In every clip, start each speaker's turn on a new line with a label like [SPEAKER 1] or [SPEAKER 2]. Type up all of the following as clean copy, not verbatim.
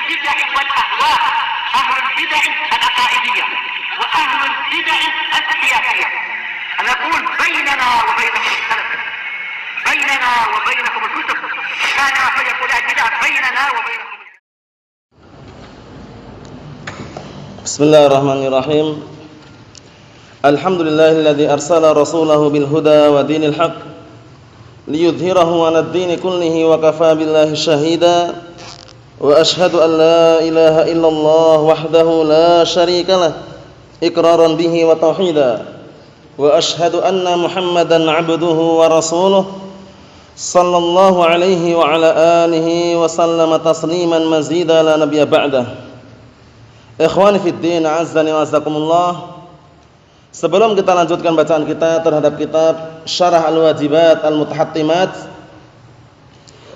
[SPEAKER 1] البدع والأهواء، أهل البدع العقائدية وأهل البدع السياسية. أنا أقول بيننا وبينكم السلف، بيننا وبينكم الكتب، كان فيقول البدع بيننا وبينكم.
[SPEAKER 2] بسم الله الرحمن الرحيم. الحمد لله الذي أرسل رسوله بالهدى ودين الحق ليظهره على الدين كله وكفى بالله شهيدا وأشهد أن لا إله إلا الله وحده لا شريك له إقرارا به وتوحيدا وأشهد أن محمدا عبده ورسوله صلى الله عليه وعلى آله وسلم تسليما مزيدا لا نبي بعده. Ikhwani fid din, azzani wa azzakumullah. Sebelum kita lanjutkan bacaan kita terhadap kitab Syarah Al-Wajibat Al-Mutahattimat,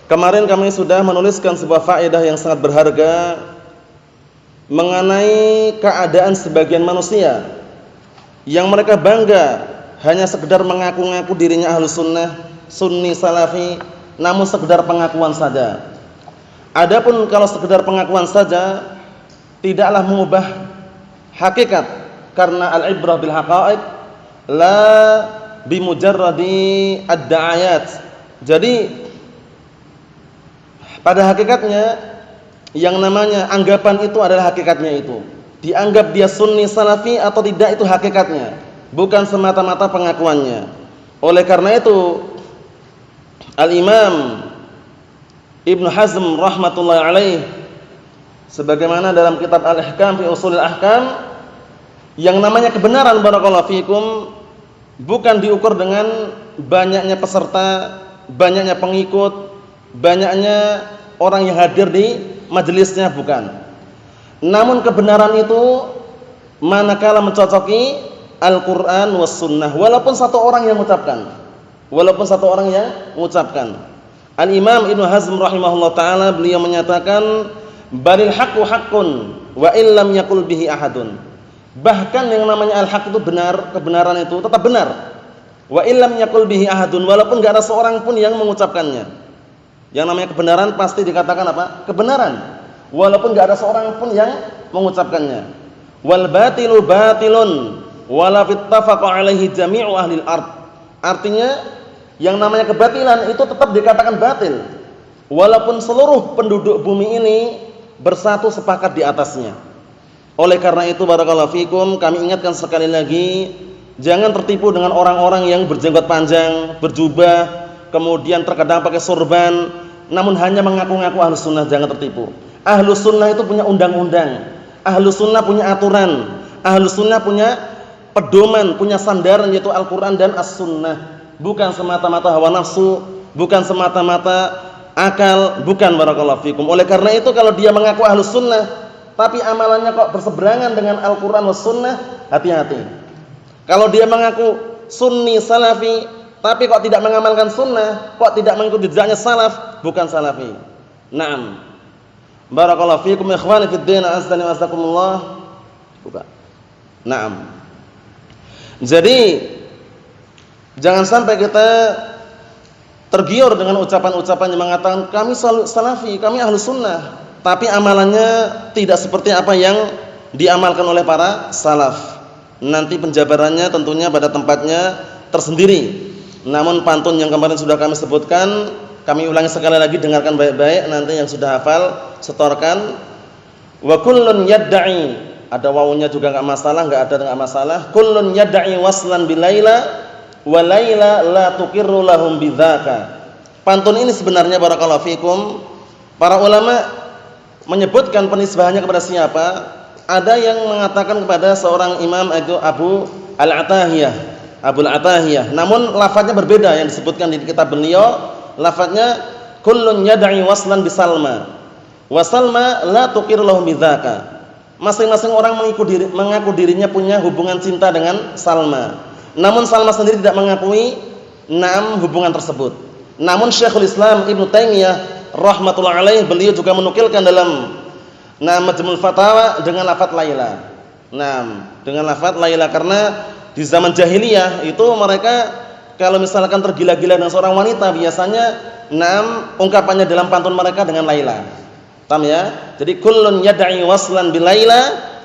[SPEAKER 2] kemarin kami sudah menuliskan sebuah faedah yang sangat berharga mengenai keadaan sebagian manusia yang mereka bangga hanya sekedar mengaku-ngaku dirinya ahlus sunnah, sunni, salafi, namun sekedar pengakuan saja. Adapun kalau sekedar pengakuan saja tidaklah mengubah hakikat, karena al-ibrah bil haqa'iq la bimujarradi ad-da'ayat. Jadi pada hakikatnya yang namanya anggapan itu adalah hakikatnya itu. Dianggap dia sunni salafi atau tidak itu hakikatnya, bukan semata-mata pengakuannya. Oleh karena itu Al-Imam Ibnu Hazm rahmatullahi alaih sebagaimana dalam kitab Al-Ihkam fi Ushulil Ahkam, yang namanya kebenaran barakallahu fikum bukan diukur dengan banyaknya peserta, banyaknya pengikut, banyaknya orang yang hadir di majelisnya, bukan. Namun kebenaran itu manakala mencocoki Al-Qur'an was sunnah, walaupun satu orang yang mengucapkan. Al-Imam Ibnu Hazm rahimahullah taala beliau menyatakan balil haqqu haqqun wa illam yaqul bihi ahadun. Bahkan yang namanya al-haq itu benar, kebenaran itu tetap benar. Wa illam yaqul bihi ahadun, walaupun enggak ada seorang pun yang mengucapkannya. Yang namanya kebenaran pasti dikatakan apa? Kebenaran. Walaupun enggak ada seorang pun yang mengucapkannya. Wal batilu batilun wala fittafaqa alaihi jami'u ahli al-ard. Artinya yang namanya kebatilan itu tetap dikatakan batil walaupun seluruh penduduk bumi ini bersatu sepakat di atasnya. Oleh karena itu barakallahu fikum, kami ingatkan sekali lagi, jangan tertipu dengan orang-orang yang berjenggot panjang, berjubah, kemudian terkadang pakai sorban, namun hanya mengaku-ngaku ahlus sunnah. Jangan tertipu. Ahlus sunnah itu punya undang-undang, ahlus sunnah punya aturan, ahlus sunnah punya pedoman, punya sandaran, yaitu Al-Quran dan As-Sunnah. Bukan semata-mata hawa nafsu, bukan semata-mata akal, bukan barakallahu fikum. Oleh karena itu kalau dia mengaku ahlus sunnah tapi amalannya kok berseberangan dengan Al-Quran was sunnah, hati-hati. Kalau dia mengaku sunni salafi tapi kok tidak mengamalkan sunnah, kok tidak mengikuti jejaknya salaf, bukan salafi. Naam. Barakallahu fikum ikhwani fid din, azani wasakumullah. Buka. Naam. Jadi jangan sampai kita tergiur dengan ucapan-ucapan yang mengatakan kami salafi, kami ahlus sunnah, tapi amalannya tidak seperti apa yang diamalkan oleh para salaf. Nanti penjabarannya tentunya pada tempatnya tersendiri. Namun pantun yang kemarin sudah kami sebutkan, kami ulangi sekali lagi, dengarkan baik-baik, nanti yang sudah hafal setorkan. Wa kullun yadda'i, ada wawunya juga enggak masalah, enggak ada enggak masalah. Kullun yadda'i waslan bilaila wa laila la tuqirru lahum bidzaka. Pantun ini sebenarnya barakallahu fikum para ulama menyebutkan penisbahannya kepada siapa? Ada yang mengatakan kepada seorang imam, itu Abu Al-Atahiyah, Abu Al-Atahiyah. Namun lafadznya berbeda yang disebutkan di kitab beliau. Lafadznya kullun yad'i waslan bisalma wa salma la tuqir lahum bidzaka. Masing-masing orang mengaku dirinya punya hubungan cinta dengan Salma. Namun Salma sendiri tidak mengakui hubungan tersebut. Namun Syekhul Islam Ibnu Taimiyah rahmatullah alaih, beliau juga menukilkan dalam Majmu'ul Fatawa dengan lafaz Laila. Dengan lafaz Laila, karena di zaman jahiliyah itu mereka kalau misalkan tergila-gila dengan seorang wanita biasanya ungkapannya dalam pantun mereka dengan Laila. Paham ya? Jadi kullun yad'i waslan bilaila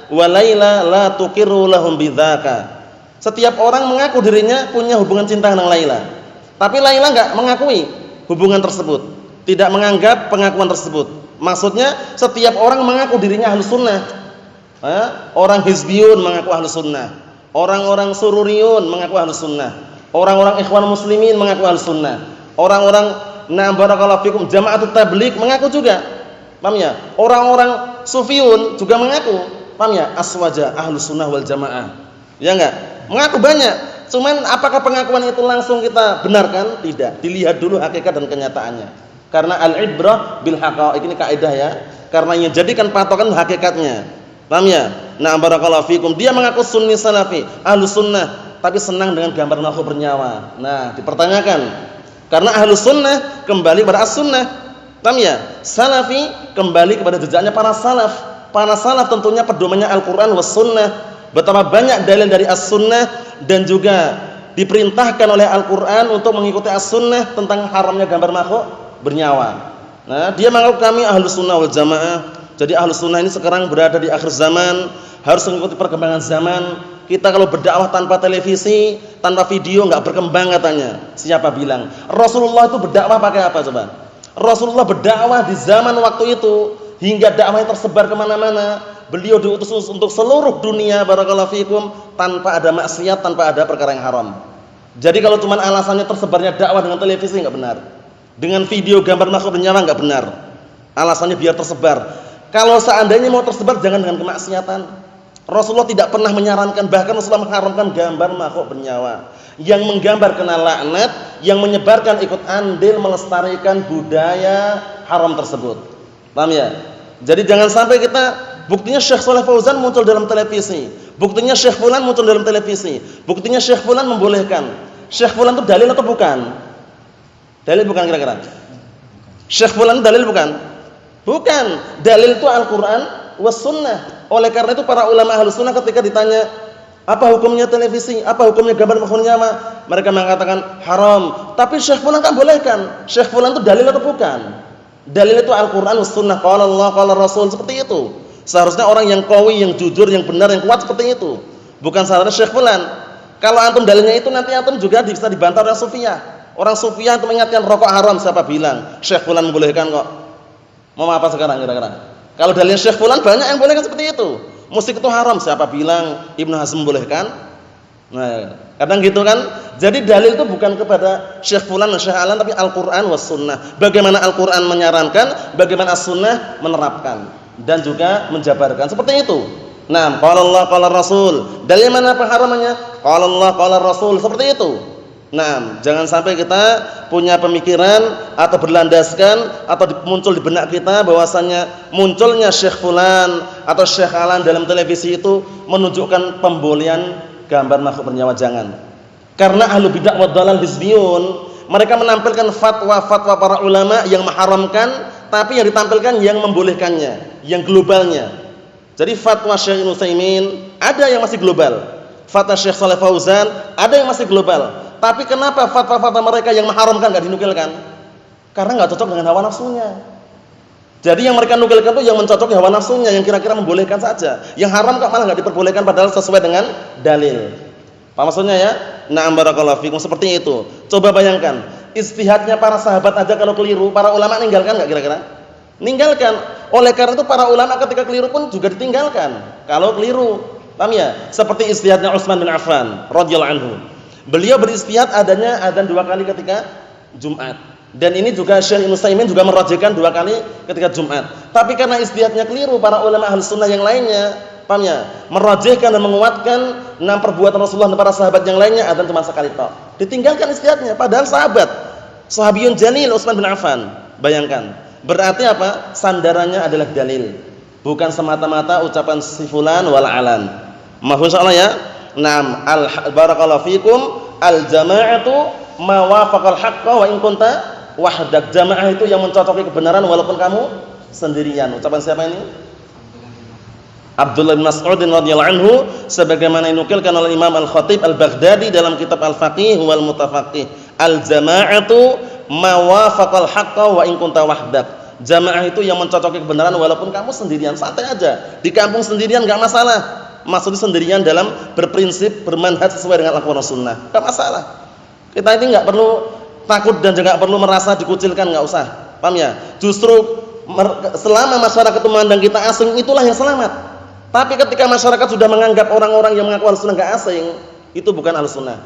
[SPEAKER 2] wa laila la tuqirru lahum bidzaka. Setiap orang mengaku dirinya punya hubungan cinta dengan Laila. Tapi Laila enggak mengakui hubungan tersebut, tidak menganggap pengakuan tersebut. Maksudnya setiap orang mengaku dirinya Ahlus Sunnah. Orang Hizbiyun mengaku Ahlus Sunnah. Orang-orang Sururiyun mengaku Ahlus Sunnah. Orang-orang Ikhwan Muslimin mengaku Ahlus Sunnah. Orang-orang barakallahu fikum Jama'atut Tabligh mengaku juga. Paham ya? Orang-orang Sufiyun juga mengaku. Paham ya? Aswaja Ahlus Sunnah wal Jamaah. Ya enggak? Mengaku banyak. Cuman apakah pengakuan itu langsung kita benarkan? Tidak. Dilihat dulu hakikat dan kenyataannya. Karena al-ibrah bil haqa'iq, ini kaidah ya. Karena yang jadikan patokan hakikatnya. Paham ya? Barakallahu fikum. Dia mengaku sunni salafi, Ahlus Sunnah, tapi senang dengan gambar makhluk bernyawa. Nah, dipertanyakan. Karena Ahlus Sunnah kembali kepada As-Sunnah. Paham ya? Salafi kembali kepada jejaknya para salaf. Para salaf tentunya pedomannya Al-Qur'an was Sunnah. Betapa banyak dalil dari As-Sunnah dan juga diperintahkan oleh Al-Qur'an untuk mengikuti As-Sunnah tentang haramnya gambar makhluk bernyawa. Nah, dia mengaku kami Ahlus Sunnah wal Jamaah. Jadi Ahlus Sunnah ini sekarang berada di akhir zaman, harus mengikuti perkembangan zaman. Kita kalau berdakwah tanpa televisi, tanpa video enggak berkembang katanya. Siapa bilang? Rasulullah itu berdakwah pakai apa coba? Rasulullah berdakwah di zaman waktu itu hingga dakwahnya tersebar kemana-mana. Beliau diutus untuk seluruh dunia, barakallahu fikum, tanpa ada maksiat, tanpa ada perkara yang haram. Jadi kalau cuma alasannya tersebarnya dakwah dengan televisi enggak benar. Dengan video gambar makhluk bernyawa enggak benar. Alasannya biar tersebar. Kalau seandainya mau tersebar jangan dengan kemaksiatan. Rasulullah tidak pernah menyarankan, bahkan Rasulullah mengharamkan gambar makhluk bernyawa. Yang menggambar kena laknat, yang menyebarkan ikut andil melestarikan budaya haram tersebut. Paham ya? Jadi jangan sampai kita, buktinya Syekh Shalih Fauzan muncul dalam televisi, buktinya Syekh Fulan muncul dalam televisi, buktinya Syekh Fulan membolehkan. Syekh Fulan itu dalil atau bukan? Dalil bukan kira-kira? Syekh Fulan dalil bukan? Bukan. Dalil itu Al-Qur'an was Sunnah. Oleh karena itu para ulama Ahlus Sunnah ketika ditanya apa hukumnya televisi, apa hukumnya gambar makhluk nyawa, mereka mengatakan haram. Tapi Syekh Fulan kan bolehkan. Syekh Fulan itu dalil atau bukan? Dalil itu Al-Qur'an was Sunnah. Qala Allah, qala Rasul, seperti itu. Seharusnya orang yang qawi, yang jujur, yang benar, yang kuat seperti itu. Bukan salah Syekh Fulan. Kalau antum dalilnya itu nanti antum juga bisa dibantah oleh Sufiyah. Orang Sufiyah itu mengingatkan rokok haram, siapa bilang? Syekh Fulan membolehkan kok. Mau apa sekarang kira-kira? Kalau dalil Syekh Fulan banyak yang bolehkan seperti itu. Musik itu haram, siapa bilang? Ibnu Hazm bolehkan? Nah, kadang gitu kan. Jadi dalil itu bukan kepada Syekh Fulan dan Syekh Alan, tapi Al-Qur'an was Sunnah. Bagaimana Al-Qur'an menyarankan, bagaimana As-Sunnah menerapkan dan juga menjabarkan. Seperti itu. Nah, qala Allah, qala Rasul. Dalil mana pengharamannya? Qala Allah, qala Rasul. Seperti itu. Nah, jangan sampai kita punya pemikiran atau berlandaskan atau muncul di benak kita bahwasannya munculnya Syekh Fulan atau Syekh Alan dalam televisi itu menunjukkan pembolehan gambar makhluk bernyawa. Jangan. Karena ahlu bid'ah wa dhalal hizbiyun, mereka menampilkan fatwa-fatwa para ulama yang mengharamkan, tapi yang ditampilkan yang membolehkannya, yang globalnya. Jadi fatwa Syekh Ibnu Utsaimin ada yang masih global, fatwa Syekh Shalih Fauzan ada yang masih global. Tapi kenapa fatwa-fatwa mereka yang mengharamkan enggak dinukilkan? Karena enggak cocok dengan hawa nafsunya. Jadi yang mereka nukilkan itu yang mencocoki hawa nafsunya, yang kira-kira membolehkan saja. Yang haram kok malah enggak diperbolehkan padahal sesuai dengan dalil. Paham maksudnya ya? Na'am barakallahu fikum, seperti itu. Coba bayangkan, ijtihadnya para sahabat aja kalau keliru, para ulama ninggalkan enggak kira-kira? Ninggalkan. Oleh karena itu para ulama ketika keliru pun juga ditinggalkan. Kalau keliru, paham ya? Seperti ijtihadnya Utsman bin Affan radhiyallahu anhu. Beliau beristihad adanya adzan 2 kali ketika Jumat. Dan ini juga Syekh Ibnu Utsaimin juga merajihkan 2 kali ketika Jumat. Tapi karena istihadnya keliru, para ulama Ahlus Sunnah yang lainnya, paham ya? Merajihkan dan menguatkan 6 perbuatan Rasulullah dan para sahabat yang lainnya adzan cuma sekali tok. Ditinggalkan istihadnya padahal sahabat. Sahabiyun jalil Utsman bin Affan. Bayangkan. Berarti apa? Sandarannya adalah dalil. Bukan semata-mata ucapan si fulan wal alan. Mahfuz insyaallah ya. Naam, barakallahu fikum, al-jama'atu ma wafaqal haqqa wa in kunta wahdak. Jamaah itu yang mencocoki kebenaran walaupun kamu sendirian. Ucapan siapa ini? Abdullah bin Mas'ud radhiyallahu anhu, sebagaimana dinukilkan oleh Imam Al-Khatib Al-Baghdadi dalam kitab Al-Faqih wal Mutafaqih. Al-jama'atu ma wafaqal haqqa wa in kunta wahdak. Jamaah itu yang mencocoki kebenaran walaupun kamu sendirian, santai aja. Di kampung sendirian enggak masalah. Maksudnya sendirian dalam berprinsip, bermanhaj sesuai dengan Al-Qur'an Sunnah. Enggak masalah. Kita ini enggak perlu takut dan juga perlu merasa dikucilkan, enggak usah. Paham ya? Justru selama masyarakat itu memandang kita asing, itulah yang selamat. Tapi ketika masyarakat sudah menganggap orang-orang yang mengaku Ahlus Sunnah enggak asing, itu bukan Ahlus Sunnah.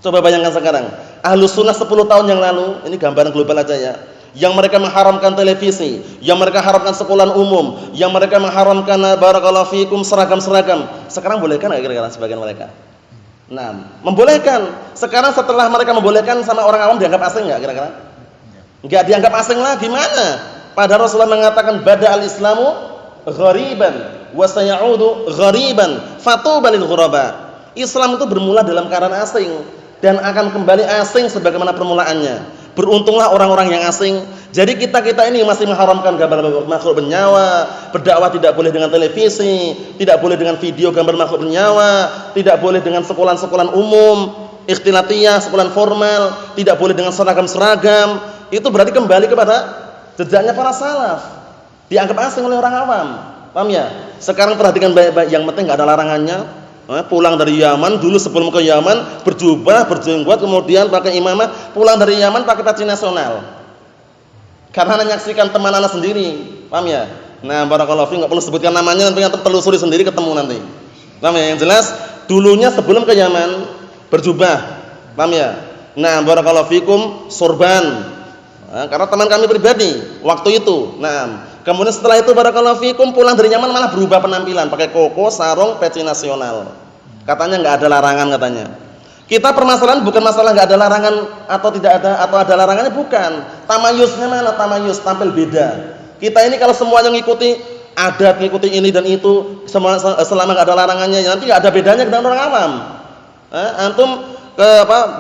[SPEAKER 2] Coba bayangkan sekarang, Ahlus Sunnah 10 tahun yang lalu, ini gambaran global aja ya. Yang mereka mengharamkan televisi, yang mereka haramkan sekolahan umum, yang mereka mengharamkan barakallahu fikum seragam-seragam. Sekarang bolehkan enggak kira-kira sebagian mereka? Nah, membolehkan. Sekarang setelah mereka membolehkan sama orang awam dianggap asing enggak kira-kira? Enggak dianggap asing lagi, gimana? Padahal Rasulullah mengatakan bada'al islamu ghariban wa sayaudu ghariban fatuba lil ghuraba. Islam itu bermula dalam keadaan asing dan akan kembali asing sebagaimana permulaannya. Beruntunglah orang-orang yang asing. Jadi kita-kita ini masih mengharamkan gambar makhluk bernyawa, berdakwah tidak boleh dengan televisi, tidak boleh dengan video gambar makhluk bernyawa, tidak boleh dengan sekolahan-sekolahan umum, ikhtilatiyah, sekolahan formal, tidak boleh dengan seragam-seragam. Itu berarti kembali kepada jejaknya para salaf. Dianggap asing oleh orang awam. Paham ya? Sekarang perhatikan baik-baik, yang penting enggak ada larangannya. Pulang dari Yaman, dulu sebelum ke Yaman berjubah, berjenggot, kemudian pakai imamah, pulang dari Yaman pakai peci nasional. Karena menyaksikan teman anak sendiri, paham ya? Nah, barakallahu fi, enggak perlu sebutkan namanya, nanti antum telusuri sendiri ketemu nanti. Paham ya? Yang jelas dulunya sebelum ke Yaman berjubah, paham ya? Nah, barakallahu fikum sorban. Nah, karena teman kami pribadi waktu itu. Nah, kemudian setelah itu barakallahu fikum pulang dari Yaman malah berubah penampilan, pakai koko, sarung, peci nasional. Katanya enggak ada larangan katanya. Kita permasalahan bukan masalah enggak ada larangan atau tidak ada atau ada larangannya, bukan. Tamayusnya mana? Tamayus tampil beda. Kita ini kalau semuanya ngikuti adat, ngikuti ini dan itu, selama enggak ada larangannya, nanti enggak ada bedanya dengan orang awam. Antum ke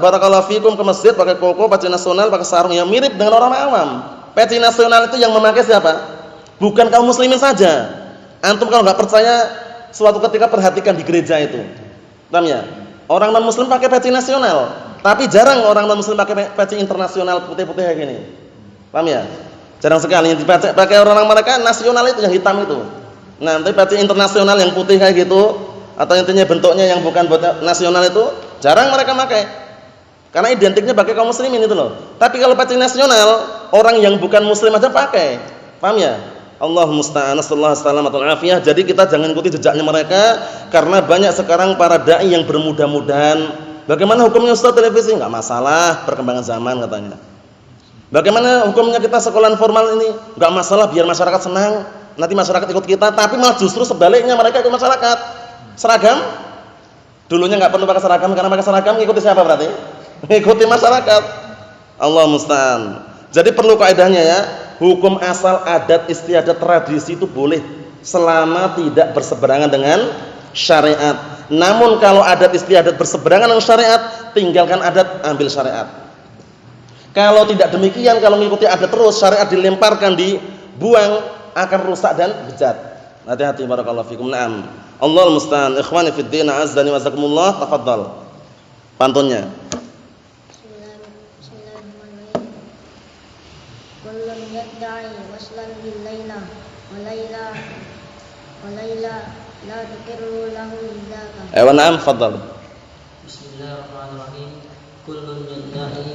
[SPEAKER 2] barakallahu fikum ke masjid pakai koko, peci nasional, pakai sarung, yang mirip dengan orang awam. Peci nasional itu yang memakai siapa? Bukan kaum muslimin saja. Antum kalau enggak percaya, suatu ketika perhatikan di gereja itu. Paham ya? Orang non muslim pakai peci nasional, tapi jarang orang non muslim pakai peci internasional putih-putih kayak gini. Paham ya? Jarang sekali yang dipakai orang mereka nasional itu yang hitam itu. Nah, nanti peci internasional yang putih kayak gitu atau intinya bentuknya yang bukan nasional itu jarang mereka pakai. Karena identiknya pakai kaum muslimin itu loh. Tapi kalau peci nasional, orang yang bukan muslim aja pakai. Paham ya? Allah musta'an, sallallahu alaihi wasallam. Jadi kita jangan ikuti jejaknya mereka, karena banyak sekarang para dai yang bermudah-mudahan. Bagaimana hukumnya Ustaz televisi? Enggak masalah, perkembangan zaman katanya. Bagaimana hukumnya kita sekolahan formal ini? Enggak masalah, biar masyarakat senang. Nanti masyarakat ikut kita, tapi malah justru sebaliknya mereka ikut masyarakat. Seragam? Dulunya enggak perlu pakai seragam, karena pakai seragam ngikuti siapa berarti? Ngikuti masyarakat. Allah musta'an. Jadi perlu kaidahnya ya. Hukum asal adat istiadat tradisi itu boleh selama tidak berseberangan dengan syariat. Namun kalau adat istiadat berseberangan dengan syariat, tinggalkan adat, ambil syariat. Kalau tidak demikian, kalau mengikuti adat terus, syariat dilemparkan, dibuang, akan rusak dan bejat. Hati-hati barakallahu fikum. Naam. Allahul musta'an. Ikhwani fid din, azdani wa zakumullah, tafadhal. Pantunnya.
[SPEAKER 3] يدعي وصلا بالليلة وليلى لا تقر له بذاك.
[SPEAKER 2] أيوة نعم تفضل.
[SPEAKER 4] بسم الله الرحمن الرحيم. كل يدعي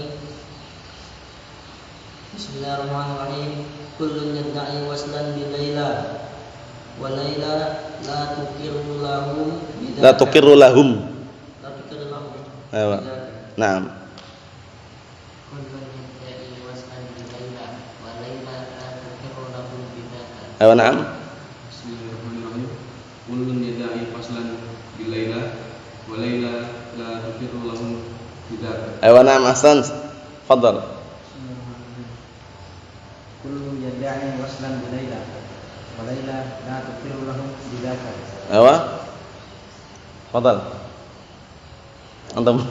[SPEAKER 4] بسم الله الرحمن الرحيم. كل يدعي وصلا بالليلى وليلى لا تقر له بذاك.
[SPEAKER 2] لا تقر لهم.
[SPEAKER 4] لا تقر لهم.
[SPEAKER 2] أيوة نعم. Ayo na'am.
[SPEAKER 5] Bismillahirrahmanirrahim. Kullun yad'i faslan bil laila wa laila la tuqirru lahum bidzaka.
[SPEAKER 2] Ayo na'am ahsan. Fadhal.
[SPEAKER 6] Kullun yad'i faslan bil laila wa laila la tuqirru lahum bidzaka.
[SPEAKER 2] Ayo. Fadhal. Antum.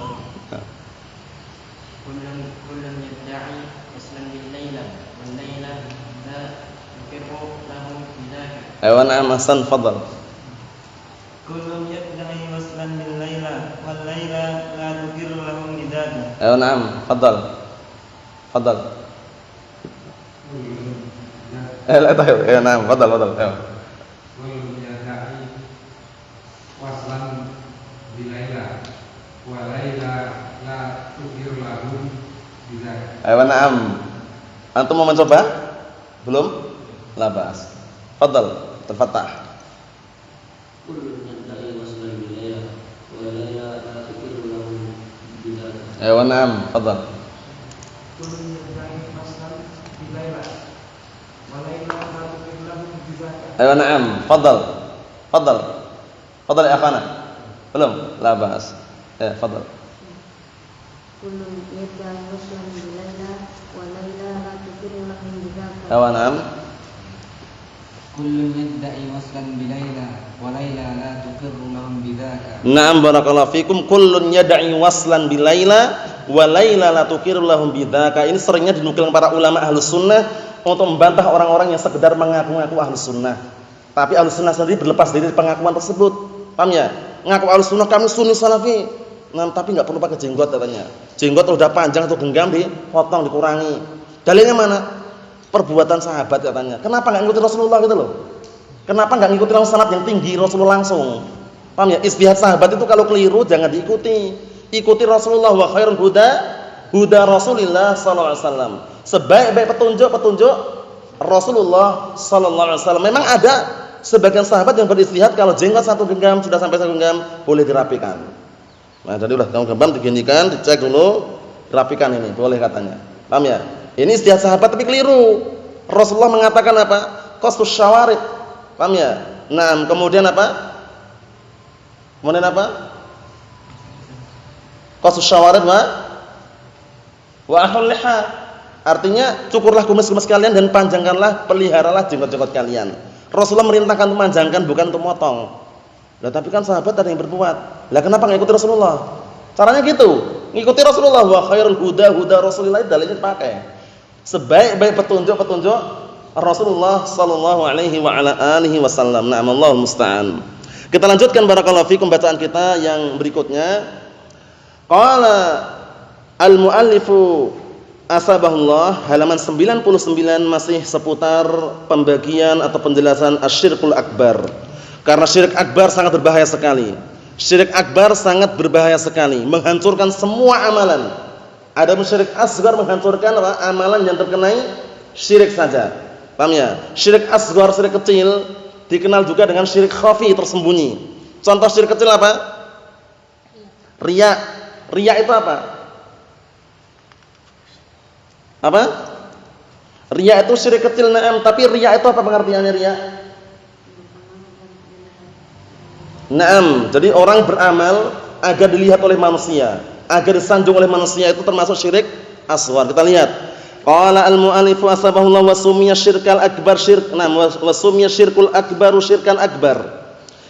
[SPEAKER 6] Kullun yad'i faslan bil laila wa laila la
[SPEAKER 2] Ayo na'am ahsan fadhal.
[SPEAKER 6] Kullun yad'i waslan bil laila wal laila la tuqirru lahum bidaka.
[SPEAKER 2] Ayo na'am fadhal. Fadhal.
[SPEAKER 6] Kullun
[SPEAKER 2] La tahu. Nah, fadal.
[SPEAKER 5] Kullun yadda'i waslan bilaila wa laila la tukir lahum bidzaka.
[SPEAKER 2] Ayo na'am. Antum mau mencoba? Belum? La ba'as. Fadal, terfatah.
[SPEAKER 4] Kullun yadda'i waslan bilaila wa laila la tukiru lahum bidzaka.
[SPEAKER 2] Ayo na'am, fadal.
[SPEAKER 6] Kullun yadda'i waslan bilaila wa laila la tukiru lahum bidzaka.
[SPEAKER 2] Ayo na'am, fadal. Fadal ya akhana. Belum? La ba'as. Ya, fadal.
[SPEAKER 3] Kullun yadda'i waslan bilaila wa laila la tukiru lahum bidzaka.
[SPEAKER 2] Ayo na'am.
[SPEAKER 7] Kullun yadda'i waslan bilaila wa laila la tuqirru lahum bidzaka.
[SPEAKER 2] Na'am barakallahu fikum. Kullun yad'i waslan bilaila wa laila la tuqirru lahum bidzaka. Ini seringnya dinukilkan para ulama Ahlus Sunnah untuk membantah orang-orang yang sekedar mengaku-ngaku Ahlus Sunnah. Tapi Ahlus Sunnah sendiri berlepas dari pengakuan tersebut. Paham ya? Ngaku Ahlus Sunnah, kamu Sunni Salafi. Nah, tapi enggak perlu pakai jenggot katanya. Jenggot udah panjang atau genggam dipotong, dikurangi. Dalilnya mana? Perbuatan sahabat katanya. Kenapa enggak ngikutin Rasulullah gitu loh? Kenapa enggak ngikutin sanad yang tinggi Rasulullah langsung? Paham ya? Ijtihad sahabat itu kalau keliru jangan diikuti. Ikuti Rasulullah, wa khairul huda Rasulillah sallallahu alaihi wasallam. Sebaik-baik petunjuk Rasulullah sallallahu alaihi wasallam. Memang ada sebagian sahabat yang beristihad kalau jenggot satu genggam sudah sampai satu genggam boleh dirapikan. Nah, jadi udah kamu genggam diginikan, dicek dulu, dirapikan ini boleh katanya. Paham ya? Ini istihad sahabat tapi keliru. Rasulullah mengatakan apa? Qastus syawarid. Paham ya? Nah, kemudian apa? Qastus syawarid wa ahul liha. Artinya cukurlah kumis-kumis kalian dan panjangkanlah, peliharalah jenggot-jenggot kalian. Rasulullah merintahkan untuk panjangkan bukan untuk motong. Lah tapi kan sahabat ada yang berbuat. Lah kenapa enggak ikuti Rasulullah? Caranya gitu. Ngikuti Rasulullah, wa khairul huda Rasulillah, dalilnya pakai. Sebaik-baik petunjuk Rasulullah sallallahu alaihi wa ala alihi wasallam. Na'am, Allahul musta'an. Kita lanjutkan barakallahu fikum bacaan kita yang berikutnya. Qala al-muallifu asabahullah, halaman 99 masih seputar pembagian atau penjelasan asyirkul akbar. Karena syirik akbar sangat berbahaya sekali. Syirik akbar sangat berbahaya sekali, menghancurkan semua amalan. Adapun syirik asghar menghancurkan amalan yang terkena syirik saja. Paham ya? Syirik asghar, syirik kecil, dikenal juga dengan syirik khafi, tersembunyi. Contoh syirik kecil apa? Riya. Riya itu apa? Apa? Riya itu syirik kecil, na'am. Tapi riya itu apa pengertiannya riya? Na'am. Jadi orang beramal agar dilihat oleh manusia, agar disanjung oleh manusia, itu termasuk syirik asghar. Kita lihat. Qala al-mu'allifu asbahullah wa sumiya syirkal akbar syirk. Na'am, wa sumiya syirkul akbaru syirkan akbar.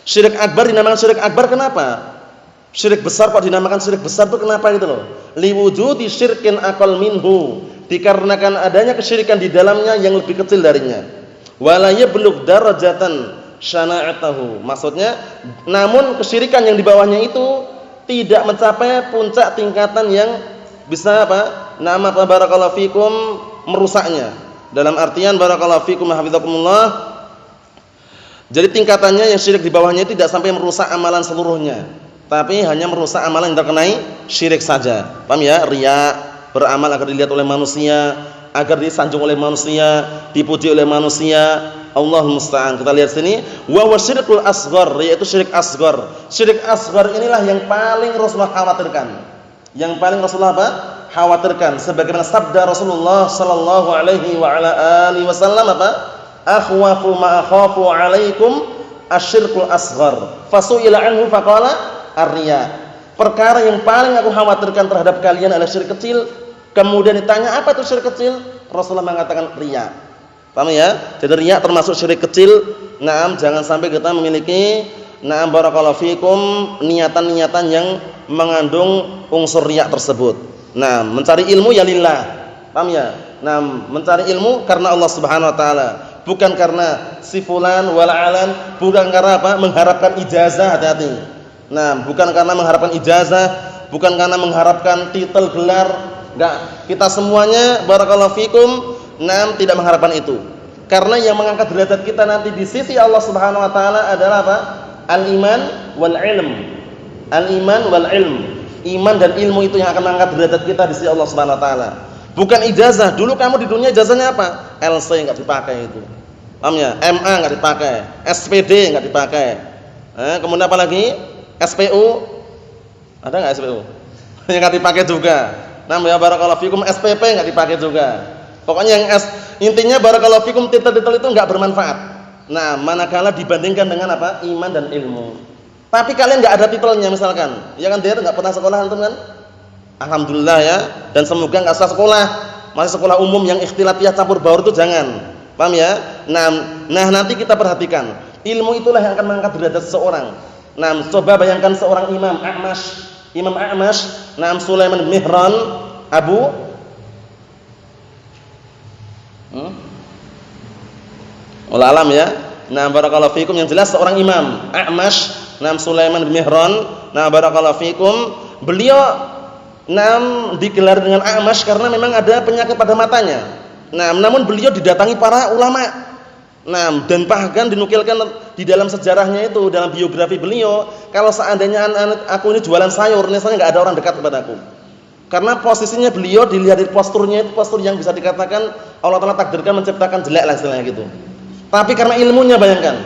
[SPEAKER 2] Syirik akbar dinamakan syirik akbar kenapa? Syirik besar kok dinamakan syirik besar itu kenapa gitu loh? Liwujudi syirkin aqal minhu. Dikarenakan adanya kesyirikan di dalamnya yang lebih kecil darinya. Wala yablugh darajatan syana'atahu. Maksudnya, namun kesyirikan yang di bawahnya itu tidak mencapai puncak tingkatan yang bisa apa? Nama barakallahu fikum merusaknya. Dalam artian barakallahu fikum hafizakumullah. Jadi tingkatannya yang syirik di bawahnya itu tidak sampai merusak amalan seluruhnya, tapi hanya merusak amalan yang terkenai syirik saja. Paham ya? Riya, beramal agar dilihat oleh manusia, agar disanjung oleh manusia, dipuji oleh manusia. Allahul musta'an. Kita lihat sini, wa syirkul asghar, yaitu syirik asghar. Syirik asghar inilah yang paling Rasulullah khawatirkan. Yang paling Rasulullah apa? Khawatirkan. Sebagaimana sabda Rasulullah sallallahu alaihi wa ala alihi wasallam apa? Akhwafu ma akhafu alaikum asyirkul asghar. Fasu'ila anhu faqala ar-riya. Perkara yang paling aku khawatirkan terhadap kalian adalah syirik kecil. Kemudian ditanya apa itu syirik kecil? Rasulullah mengatakan riya. Paham ya? Jadi riya termasuk syirik kecil. Naam, jangan sampai kita memiliki naam barakallahu fikum niatan-niatan yang mengandung unsur riya tersebut. Nah, mencari ilmu ya lillah. Paham ya? Nah, mencari ilmu karena Allah Subhanahu wa taala, bukan karena si fulan wal alan, bukan karena apa? Mengharapkan ijazah, hati-hati. Nah, bukan karena mengharapkan ijazah, bukan karena mengharapkan titel gelar, enggak. Kita semuanya barakallahu fikum, tidak mengharapkan itu. Karena yang mengangkat derajat kita nanti di sisi Allah Subhanahu wa taala adalah apa? Al-iman wal ilm. Al-iman wal ilm. Iman dan ilmu itu yang akan mengangkat derajat kita di sisi Allah Subhanahu wa taala. Bukan ijazah. Dulu kamu di dunia ijazahnya apa? LC enggak dipakai itu. Paham ya? MA enggak dipakai, SPD enggak dipakai. Kemudian apa lagi? SPU. Ada enggak SPU? Yang enggak dipakai juga. Namanya barakallahu fikum SPP enggak dipakai juga. Pokoknya yang intinya barakallahu fikum titel-titel itu enggak bermanfaat. Nah, manakala dibandingkan dengan apa? Iman dan ilmu. Tapi kalian enggak ada titelnya misalkan. Ya kan dia enggak pernah sekolah antum kan? Alhamdulillah ya. Dan semoga enggak usah sekolah. Masih sekolah umum yang ikhtilatiyah campur baur itu jangan. Paham ya? Nah nanti kita perhatikan. Ilmu itulah yang akan mengangkat derajat seseorang. Nah, coba bayangkan seorang Imam A'mash, Sulaiman bin Mihran, Alam ya. Nah, barakallahu fikum, yang jelas seorang imam, A'mash, Sulaiman bin Mihran. Nah, barakallahu fikum, beliau digelar dengan A'mash karena memang ada penyakit pada matanya. Nah, namun beliau didatangi para ulama. Nah, dan bahkan dinukilkan di dalam sejarahnya itu, dalam biografi beliau, kalau seandainya aku ini jualan sayur, misalnya enggak ada orang dekat kepadaku. Karena posisinya beliau dilihat dari posturnya itu postur yang bisa dikatakan Allah Ta'ala takdirkan menciptakan jelek lah istilahnya gitu. Tapi karena ilmunya bayangkan,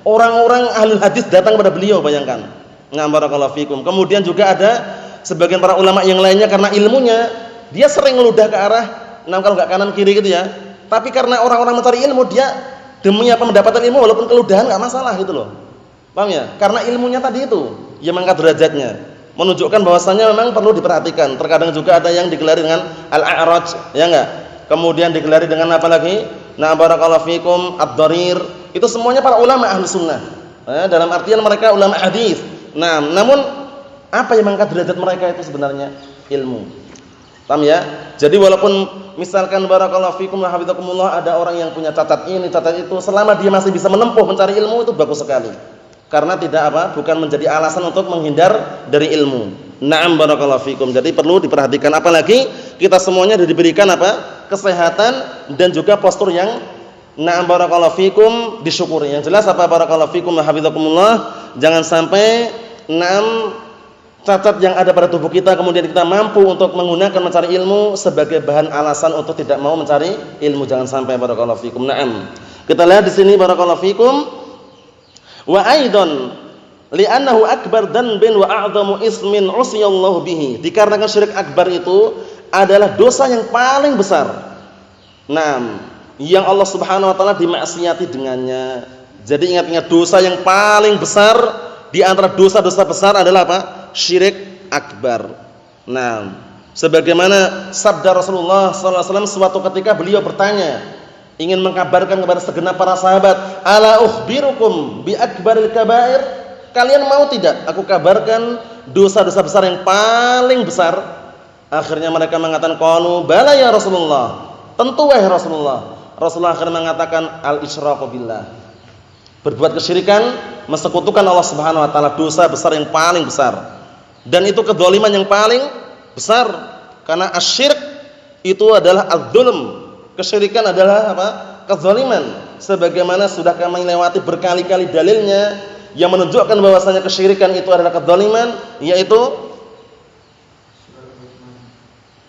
[SPEAKER 2] orang-orang ahli hadis datang kepada beliau bayangkan. Nah, barakallahu fikum. Kemudian juga ada sebagian para ulama yang lainnya karena ilmunya dia sering ngeludah ke arah kalau enggak kanan kiri gitu ya. Tapi karena orang-orang mencari ilmu dia demi apa mendapatkan ilmu walaupun keludahan enggak masalah gitu loh. Paham ya? Karena ilmunya tadi itu yang mengangkat derajatnya. Menunjukkan bahwasanya memang perlu diperhatikan. Terkadang juga ada yang digelari dengan al-a'raj, ya enggak? Kemudian digelari dengan apa lagi? Nah, barakallahu fikum, ad-dharir. Itu semuanya para ulama ahli sunnah. Dalam artian mereka ulama hadis. Nah, namun apa yang mengangkat derajat mereka itu sebenarnya ilmu. Paham ya? Jadi walaupun misalkan barakallahu fikum wa hafizakumullah ada orang yang punya cacat ini, cacat itu, selama dia masih bisa menempuh mencari ilmu itu bagus sekali. Karena bukan menjadi alasan untuk menghindar dari ilmu. Na'am barakallahu fikum. Jadi perlu diperhatikan, apalagi kita semuanya diberikan kesehatan dan juga postur yang na'am barakallahu fikum disyukuri. Yang jelas barakallahu fikum wa hafizakumullah, jangan sampai cacat yang ada pada tubuh kita kemudian kita mampu untuk menggunakan mencari ilmu sebagai bahan alasan untuk tidak mau mencari ilmu. Jangan sampai barakallahu fikum. Na'am. Kita lihat di sini barakallahu fikum. Wa aidan li'annahu akbar dhanbin wa a'dhamu ismin usiyallahu bihi. Dikarenakan syirik akbar itu adalah dosa yang paling besar. Yang Allah Subhanahu wa taala dimaksiati dengannya. Jadi ingat-ingat, dosa yang paling besar di antara dosa-dosa besar adalah apa? Syirik akbar. Sebagaimana sabda Rasulullah sallallahu alaihi wasallam suatu ketika beliau bertanya, ingin mengkabarkan kepada segenap para sahabat, ala ukhbirukum bi akbaril kabair? Kalian mau tidak aku kabarkan dosa-dosa besar yang paling besar? Akhirnya mereka mengatakan, qalu bala ya Rasulullah. Tentu wahai Rasulullah. Rasulullah akhirnya mengatakan al-isyraku billah. Berbuat kesyirikan, mensekutukan Allah Subhanahu wa taala, dosa besar yang paling besar. Dan itu kedzaliman yang paling besar. Karena asyirk itu adalah az-zulm. Kesyirikan adalah apa? Kezaliman. Sebagaimana sudah kami lewati berkali-kali dalilnya yang menunjukkan bahwasanya kesyirikan itu adalah kezaliman, yaitu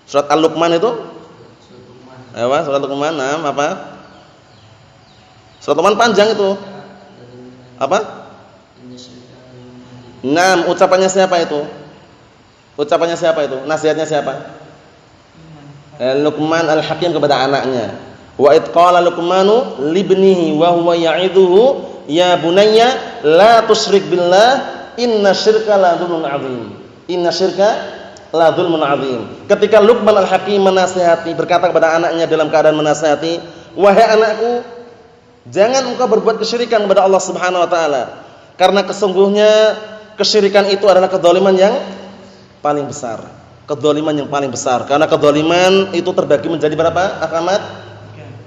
[SPEAKER 2] surat Al-Luqman itu. Surat Luqman, apa? Surat Luqman panjang itu. Apa? Ucapannya siapa itu? Ucapannya siapa itu? Nasihatnya siapa? Luqman al-Hakim kepada anaknya. Wa id qala Luqmanu libnihi wa huwa ya'idhuhu ya bunayya la tusyrik billah inna syirka la dzulmun 'adzim. Inna syirka la dzulmun 'adzim. Ketika Luqman al-Hakim menasihati, berkata kepada anaknya dalam keadaan menasihati, wahai anakku, jangan engkau berbuat kesyirikan kepada Allah Subhanahu wa taala, karena kesungguhnya kesyirikan itu adalah kedzaliman yang paling besar. Kedzaliman yang paling besar. Karena kedzaliman itu terbagi menjadi berapa, Ahmad?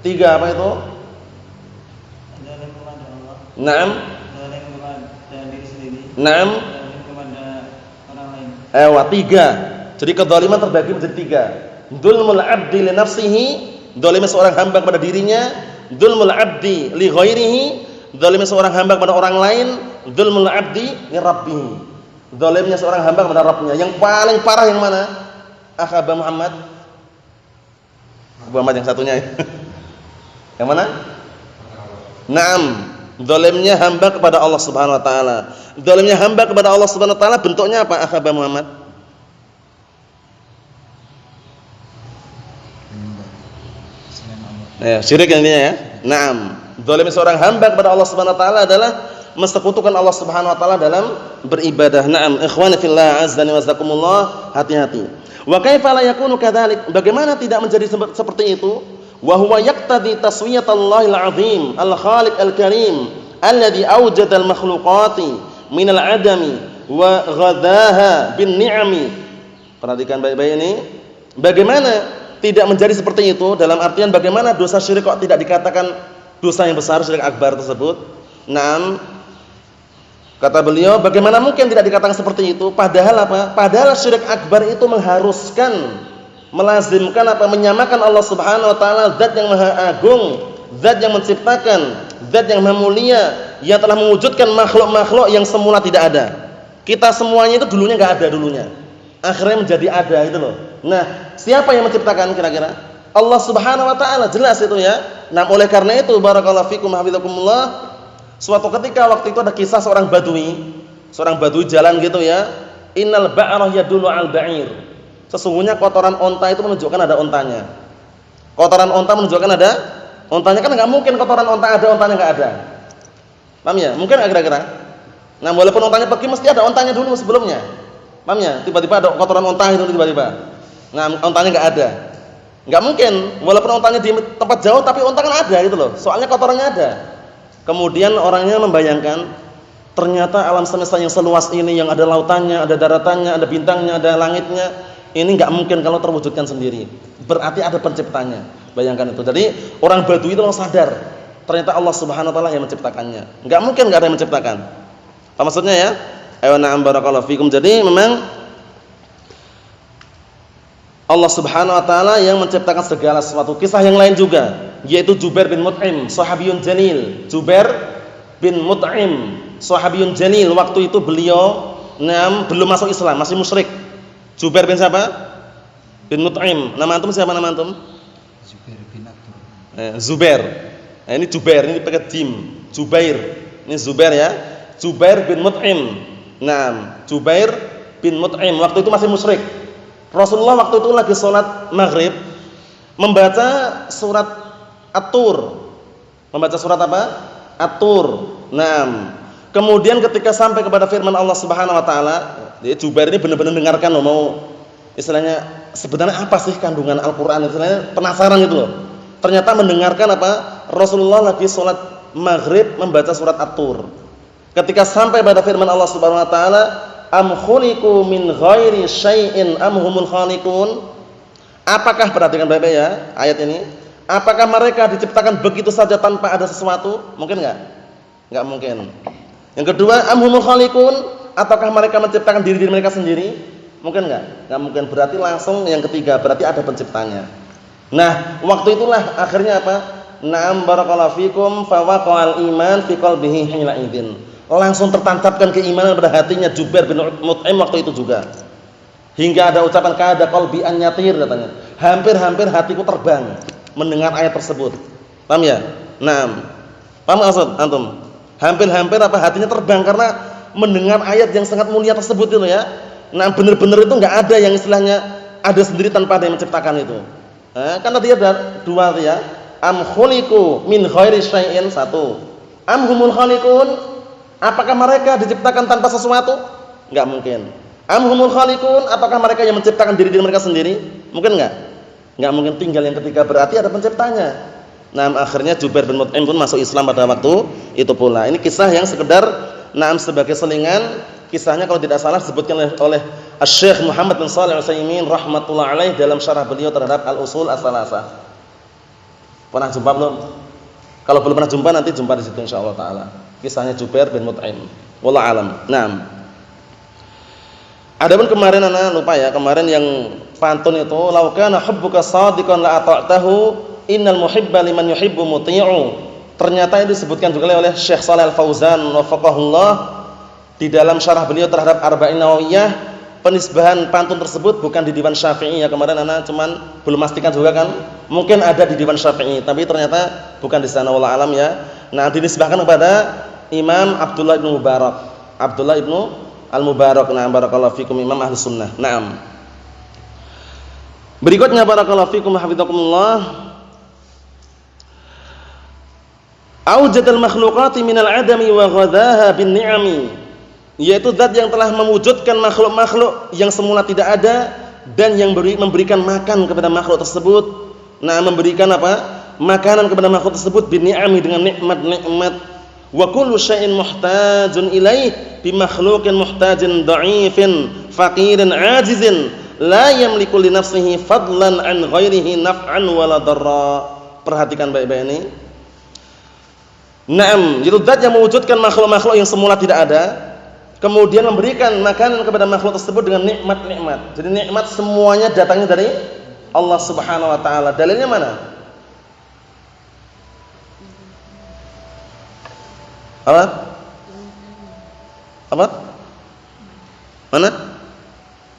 [SPEAKER 2] 3 apa itu?
[SPEAKER 6] Zalim kepada Allah.
[SPEAKER 2] Naam.
[SPEAKER 6] Zalim kepada diri sendiri.
[SPEAKER 2] Naam.
[SPEAKER 6] Zalim kepada orang lain.
[SPEAKER 2] 3. Jadi kedzaliman terbagi menjadi 3. Dzulmul 'abdi li nafsihi, dzalimnya seorang hamba kepada dirinya. dzulmul 'abdi li ghairihi, zalimnya seorang hamba kepada orang lain, dzulmul 'abdi li rabbih. Zalimnya seorang hamba kepada Rabbnya. Yang paling parah yang mana? Abu Muhammad. Abu Muhammad yang satunya. Yang mana? Naam, zalimnya hamba kepada Allah Subhanahu wa taala. Zalimnya hamba kepada Allah Subhanahu wa taala bentuknya apa, Abu Muhammad? Syirik intinya ya. Naam, zalimnya seorang hamba kepada Allah Subhanahu wa taala adalah mensekutukan Allah Subhanahu wa taala dalam beribadah. Naam, ikhwani fillah, azzani wazakumullah, hati-hati. Wa kaifa la yakunu kadzalik? Bagaimana tidak menjadi seperti itu? Wa huwa yaqtadi taswiyatallahil azim, al-khaliq al-karim, alladhi awjada al-makhluqati minal adami wa ghadaha bin ni'ami. Perhatikan baik-baik ini. Bagaimana tidak menjadi seperti itu? Dalam artian bagaimana dosa syirik kok tidak dikatakan dosa yang besar, syirik akbar tersebut? Naam, kata beliau, bagaimana mungkin tidak dikatakan seperti itu? Padahal apa? Padahal syirik akbar itu mengharuskan, melazimkan apa? Menyamakan Allah Subhanahu wa taala, zat yang maha agung, zat yang menciptakan, zat yang maha mulia, yang telah mewujudkan makhluk-makhluk yang semula tidak ada. Kita semuanya itu dulunya enggak ada dulunya. Akhirnya menjadi ada itu loh. Nah, siapa yang menciptakan kira-kira? Allah Subhanahu wa taala, jelas itu ya. Nah, oleh karena itu barakallahu fikum hafizakumullah, suatu ketika waktu itu ada kisah seorang badui jalan gitu ya. Innal ba'ra yadullu 'al ba'ir. Sesungguhnya kotoran onta itu menunjukkan ada ontanya. Kotoran onta menunjukkan ada ontanya, kan enggak mungkin kotoran onta ada, ontanya enggak ada. Paham ya? Mungkin enggak kira-kira? Nah, walaupun ontanya pergi mesti ada ontanya dulu sebelumnya. Paham ya? Tiba-tiba ada kotoran onta itu tiba-tiba. Nah, ontanya enggak ada. Enggak mungkin, walaupun ontanya di tempat jauh tapi onta kan ada gitu loh. Soalnya kotorannya ada. Kemudian orangnya membayangkan ternyata alam semesta yang seluas ini, yang ada lautannya, ada daratannya, ada bintangnya, ada langitnya, ini enggak mungkin kalau terwujudkan sendiri. Berarti ada penciptanya. Bayangkan itu. Jadi orang Badui itu langsung sadar ternyata Allah Subhanahu wa taala yang menciptakannya. Enggak mungkin enggak ada yang menciptakan. Apa maksudnya ya? Ayo na'am barakallahu fikum. Jadi memang Allah Subhanahu wa taala yang menciptakan segala sesuatu. Kisah yang lain juga, yaitu Jubair bin Mut'im, sahabiyun jalil. Jubair bin Mut'im, sahabiyun jalil. Waktu itu beliau belum masuk Islam, masih musyrik. Jubair bin siapa? Bin Mut'im. Nama antum siapa nama antum?
[SPEAKER 7] Zubair bin Abdur.
[SPEAKER 2] Zubair. Nah, ini Jubair, ini pakai jim. Jubair. Ini Zubair ya. Jubair bin Mut'im. Nah, Jubair bin Mut'im waktu itu masih musyrik. Rasulullah waktu itu lagi sholat maghrib membaca surat At-Tur. Membaca surat apa? At-Tur. Nah, kemudian ketika sampai kepada firman Allah Subhanahu wa taala, Jubair ini benar-benar dengarkan loh, mau istilahnya sebenarnya apa sih kandungan Al-Qur'an, istilahnya penasaran gitu loh. Ternyata mendengarkan apa? Rasulullah lagi sholat maghrib membaca surat At-Tur. Ketika sampai pada firman Allah Subhanahu wa taala, am khuliqu min ghairi syai'in am humul khaliqun? Apakah, perhatikan baik-baik ya ayat ini, apakah mereka diciptakan begitu saja tanpa ada sesuatu? Mungkin enggak? Enggak mungkin. Yang kedua, am humul khaliqun, ataukah mereka menciptakan diri mereka sendiri? Mungkin enggak? Enggak mungkin. Berarti langsung yang ketiga, berarti ada penciptanya. Nah, waktu itulah akhirnya apa? Na'am barakallahu fikum fa waqa'al iman fi qalbihi hina idzin. Langsung tertancapkan keimanan pada hatinya Jubair bin Mut'im waktu itu juga. Hingga ada ucapan kada qalbi an yatir, katanya. Hampir-hampir hatiku terbang mendengar ayat tersebut. Paham ya? Naam. Paham maksud antum? Hampir-hampir apa hatinya terbang karena mendengar ayat yang sangat mulia tersebut itu ya. Nah, benar-benar itu enggak ada yang istilahnya ada sendiri tanpa ada yang menciptakan itu. Kan tadi ada dua ya. Am khuliqu min ghairi syai'in, satu. Am humul khaliqun, apakah mereka diciptakan tanpa sesuatu? Enggak mungkin. Am humul khaliqun, apakah mereka yang menciptakan diri mereka sendiri? Mungkin enggak? Enggak mungkin. Tinggal yang ketiga, berarti ada penciptanya. Nah, akhirnya Jubair bin Mut'im pun masuk Islam pada waktu itu pula. Ini kisah yang sekedar sebagai selingan. Kisahnya kalau tidak salah disebutkan oleh Syekh Muhammad bin Shalih Al-Utsaimin rahimatullah alaih dalam syarah beliau terhadap Al-Usul As-Salasah. Pernah jumpa belum? Kalau belum pernah jumpa, nanti jumpa di situ insyaallah taala. Kisahnya Jubair bin Mut'im. Wallahu alam. Naam. Adapun kemarin anak lupa ya, kemarin yang pantun itu, "Lau kana hubbuka shadiqan la ata'tahu innal muhibba liman yuhibbu muti'u. Ternyata itu disebutkan juga oleh Syekh Shalih Al-Fauzan wafaqahullah di dalam syarah beliau terhadap Arba'in Nawawiyah. Penisbahan pantun tersebut bukan di Diwan Syafi'i ya, kemarin anak cuman belum pastikan juga kan, mungkin ada di Diwan Syafi'i tapi ternyata bukan di sana, wallahu alam ya. Nah, dinisbahkan kepada Imam Abdullah ibnu Mubarak, Abdullah ibnu Al-Mubarak. Nah, barakallahu fikum, Imam Ahlus Sunnah. Naam. Berikutnya barakallahu fikum hafizakumullah. Aujadal makhluqati minal adami wa ghadaha bin ni'ami, yaitu zat yang telah mewujudkan makhluk-makhluk yang semula tidak ada dan yang memberikan makan kepada makhluk tersebut. Nah, memberikan apa? Makanan kepada makhluk tersebut bin ni'ami, dengan nikmat-nikmat. Wa kullu syai'in muhtajun ilaih bi makhluqin muhtajin dha'ifin faqirin ajizin la yamliku li nafsihi fadlan an ghairihi naf'an wala darra. Perhatikan baik-baik ini. Naam, itu zat yang mewujudkan makhluk-makhluk yang semula tidak ada, kemudian memberikan makanan kepada makhluk tersebut dengan nikmat-nikmat. Jadi nikmat semuanya datangnya dari Allah Subhanahu wa taala. Dalilnya mana? Apa? Apa? Mana?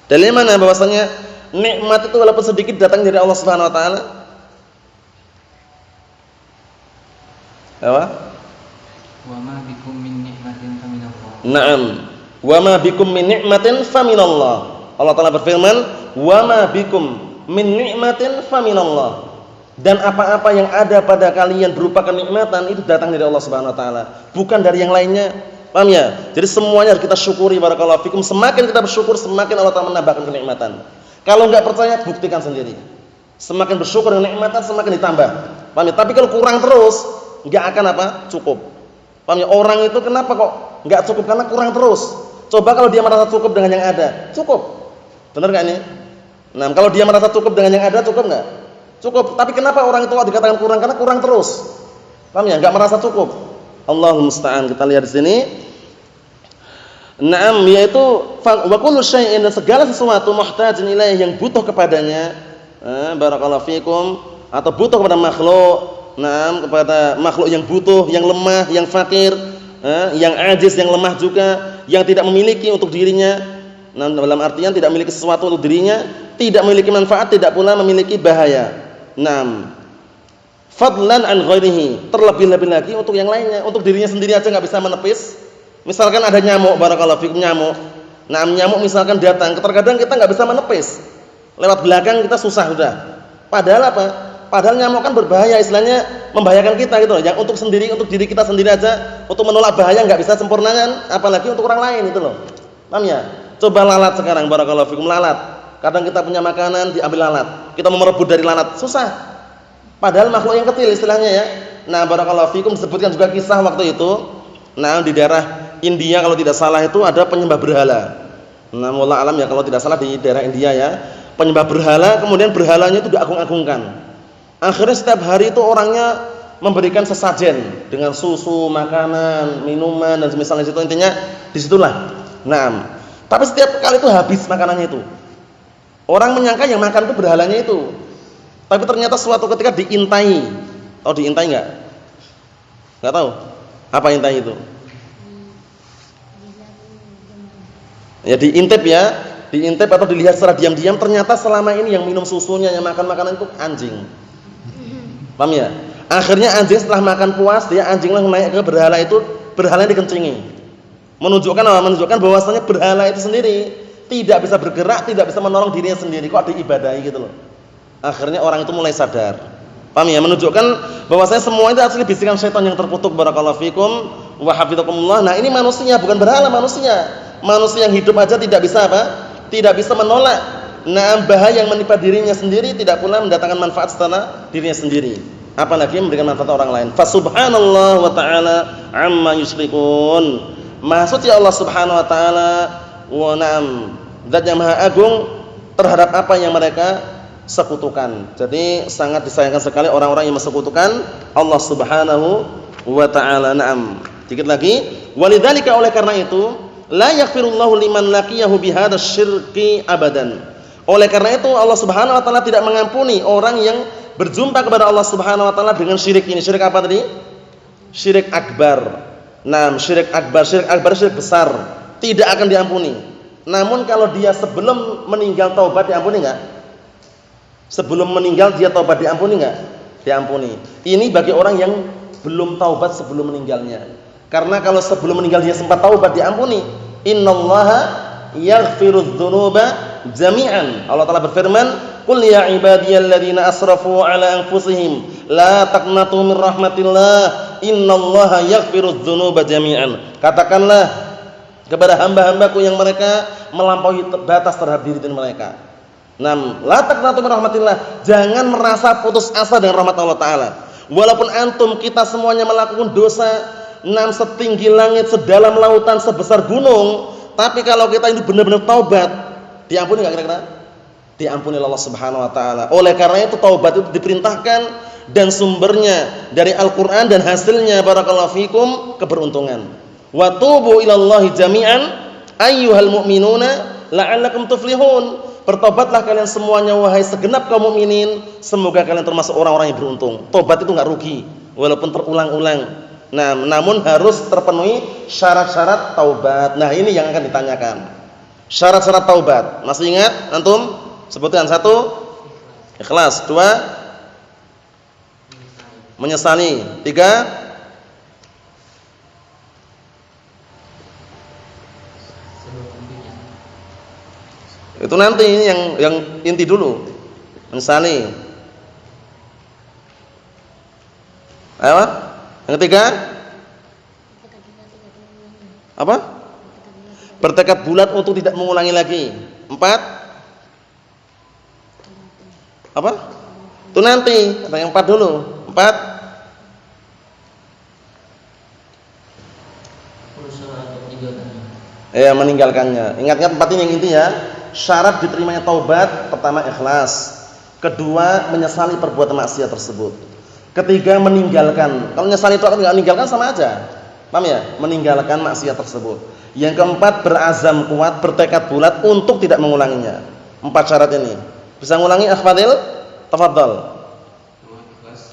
[SPEAKER 2] Dalilnya mana bahwasanya nikmat itu walaupun sedikit datang dari Allah Subhanahu wa taala? Apa?
[SPEAKER 7] Wa ma bikum min ni'matin faminallah.
[SPEAKER 2] Naam. Wa ma bikum min ni'matin faminallah. Allah Taala berfirman, "Wa ma bikum min ni'matin faminallah." Dan apa-apa yang ada pada kalian berupa kenikmatan itu datang dari Allah Subhanahu wa taala, bukan dari yang lainnya. Paham ya? Jadi semuanya harus kita syukuri, barakallahu fikum. Semakin kita bersyukur, semakin Allah Taala menambahkan kenikmatan. Kalau enggak percaya, buktikan sendiri. Semakin bersyukur dengan nikmatan, semakin ditambah. Paham ya? Tapi kalau kurang terus, enggak akan apa? Cukup. Paham ya? Orang itu kenapa kok enggak cukup? Karena kurang terus. Coba kalau dia merasa cukup dengan yang ada, cukup. Benar enggak ini? Nah, kalau dia merasa cukup dengan yang ada, cukup enggak? Cukup. Tapi kenapa orang itu dikatakan kurang? Karena kurang terus. Paham ya? Enggak merasa cukup. Allahumma musta'an. Kita lihat di sini. Naam, yaitu wa kullu syai'in, segala sesuatu muhtajin ilaih, yang butuh kepadanya. Barakallahu fikum, atau butuh kepada makhluk. Nah, kepada makhluk yang butuh, yang lemah, yang fakir, yang ajiz, yang lemah juga, yang tidak memiliki untuk dirinya. Nah, dalam artian tidak memiliki sesuatu untuk dirinya, tidak memiliki manfaat, tidak pula memiliki bahaya. Nah, fadlan an ghairihi, terlebih-lebih lagi untuk yang lainnya. Untuk dirinya sendiri aja nggak bisa menepis. Misalkan ada nyamuk, barakallahu fikum, nyamuk. Nah, nyamuk misalkan datang, terkadang kita nggak bisa menepis. Lewat belakang kita susah sudah. Padahal apa? Padahal nyamuk kan berbahaya, istilahnya membahayakan kita gitu loh. Yang untuk sendiri, untuk diri kita sendiri aja, untuk menolak bahaya nggak bisa sempurnakan, apalagi untuk orang lain itu loh. Paham ya? Coba lalat sekarang, barakallahu fikum, lalat. Kadang kita punya makanan, diambil lalat. Kita mau merebut dari lalat, susah. Padahal makhluk yang kecil istilahnya ya. Nah, barakallahu fikum, disebutkan juga kisah waktu itu. Nah, di daerah India kalau tidak salah itu ada penyembah berhala. Nah, wallahu alam ya, kalau tidak salah di daerah India ya. Penyembah berhala, kemudian berhalanya itu diagung-agungkan. Akhirnya setiap hari itu orangnya memberikan sesajen dengan susu, makanan, minuman dan semisalnya itu, intinya disitulah. Nah, tapi setiap kali itu habis makanannya itu. Orang menyangka yang makan itu berhalanya itu. Tapi ternyata suatu ketika diintai. Tahu diintai enggak? Enggak tahu. Apa intai itu? Ya diintip ya. Diintip atau dilihat secara diam-diam, ternyata selama ini yang minum susunya, yang makan makanan itu anjing. Paham ya? Akhirnya anjing setelah makan puas, dia anjing langsung naik ke berhala itu, berhalanya dikencingi. Menunjukkan apa? Menunjukkan bahwasanya berhala itu sendiri tidak bisa bergerak, tidak bisa menolong dirinya sendiri, kok diibadahi gitu loh. Akhirnya orang itu mulai sadar. Paham ya? Menunjukkan bahwasanya semua itu asli bisikan syaitan yang terkutuk, barakallahu fikum wa hafizakumullah. Nah, ini manusia, bukan berhala, manusia. Manusia yang hidup aja tidak bisa apa? Tidak bisa menolak bahaya yang menimpa dirinya sendiri, tidak pula mendatangkan manfaat setelah dirinya sendiri, apalagi memberikan manfaat orang lain. Fa subhanallah wa ta'ala amma yusyrikun. Maksud ya Allah Subhanahu wa taala wa na'am, zat yang maha agung terhadap apa yang mereka sekutukan. Jadi sangat disayangkan sekali orang-orang yang mensekutukan Allah Subhanahu wa taala. Na'am. Dikit lagi, walidzalika, oleh karena itu, la yaghfirullahu liman laqiyahu bihadz syirki abadan. Oleh karena itu Allah Subhanahu wa taala tidak mengampuni orang yang berjumpa kepada Allah Subhanahu wa taala dengan syirik ini. Syirik apa tadi? Syirik akbar. Nah, syirik akbar syirik besar, tidak akan diampuni. Namun kalau dia sebelum meninggal taubat diampuni enggak? Sebelum meninggal dia taubat diampuni enggak? Diampuni. Ini bagi orang yang belum taubat sebelum meninggalnya. Karena kalau sebelum meninggal dia sempat taubat diampuni. Innallaha yaghfirudz dzunuba jami'an. Allah Taala berfirman, "Qul ya ibadiyalladzina asrafu ala anfusihim la taqnatu min rahmatillah, innallaha yaghfirudz dzunuba jami'an." Katakanlah kepada hamba-hambaku yang mereka melampaui batas terhadap diri mereka. La taqnatu min rahmatillah, jangan merasa putus asa dengan rahmat Allah Taala. Walaupun antum kita semuanya melakukan dosa setinggi langit, sedalam lautan, sebesar gunung, tapi kalau kita ini benar-benar taubat, diampuni enggak kira-kira? Diampuni Allah Subhanahu wa taala. Oleh karena itu taubat itu diperintahkan dan sumbernya dari Al-Qur'an dan hasilnya barakallahu fikum keberuntungan. Wa tubu ilallahi jami'an ayyuhal mu'minuna la'allakum tuflihun. Bertobatlah kalian semuanya wahai segenap kaum mukminin, semoga kalian termasuk orang-orang yang beruntung. Tobat itu enggak rugi walaupun terulang-ulang. Nah, namun harus terpenuhi syarat-syarat taubat. Nah, ini yang akan ditanyakan. Syarat-syarat taubat. Masih ingat antum? Sebutkan. 1, ikhlas. 2, menyesali. 3, itu nanti yang inti dulu. Menyesali. Ayo. Yang 3, apa? Bertekad bulat untuk tidak mengulangi lagi. 4, apa? Itu nanti. Yang 4 dulu. 4, meninggalkannya. Ingat-ingat 4 ini yang inti ya. Syarat diterimanya taubat, pertama ikhlas. Kedua, menyesali perbuatan maksiat tersebut. Ketiga, meninggalkan. Kalau menyesali itu enggak meninggalkan sama aja. Paham ya? Meninggalkan maksiat tersebut. Yang keempat, berazam kuat, bertekad bulat untuk tidak mengulanginya. 4 syarat ini. Bisa ngulangi Akh Fadil? Tafadhal.